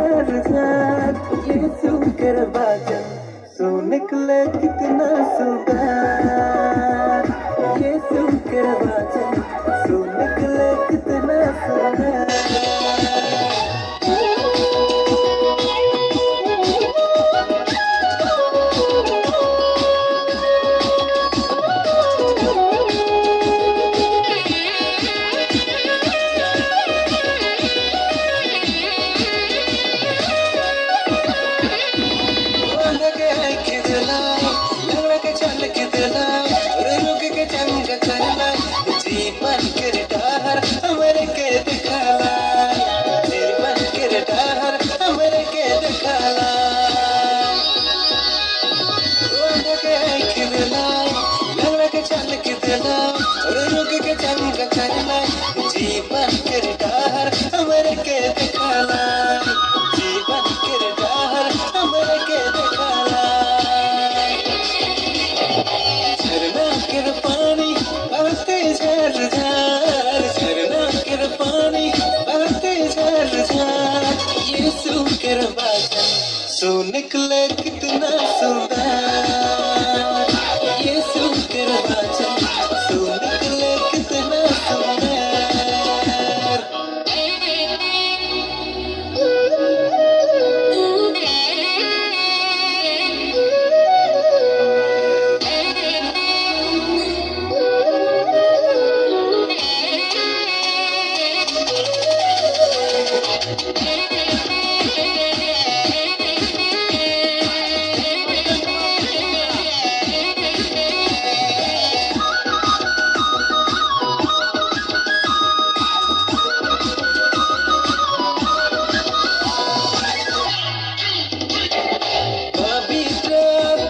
झार यीशु कर बाजन सो निकले कितना सुंदर यीशु कर बाजन सो निकले कितना सुंदर जीवन किरदार हमरे के दिखाला जीवन किरदार हमरे के दिखाला झरना के पानी बहते झरझर झरना के पानी बहते झरझर यीशु के वचन सो निकले कितना सुंदर यीशु के वचन सो निकले कितना सुंदर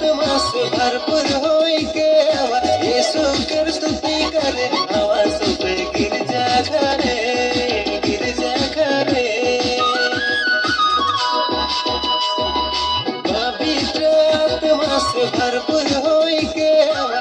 भरपूर होई के हवा यीशु कर स्तुति करे हवा सब गिरजा घरे पवित्र आत्मा से भरपूर होई के हवा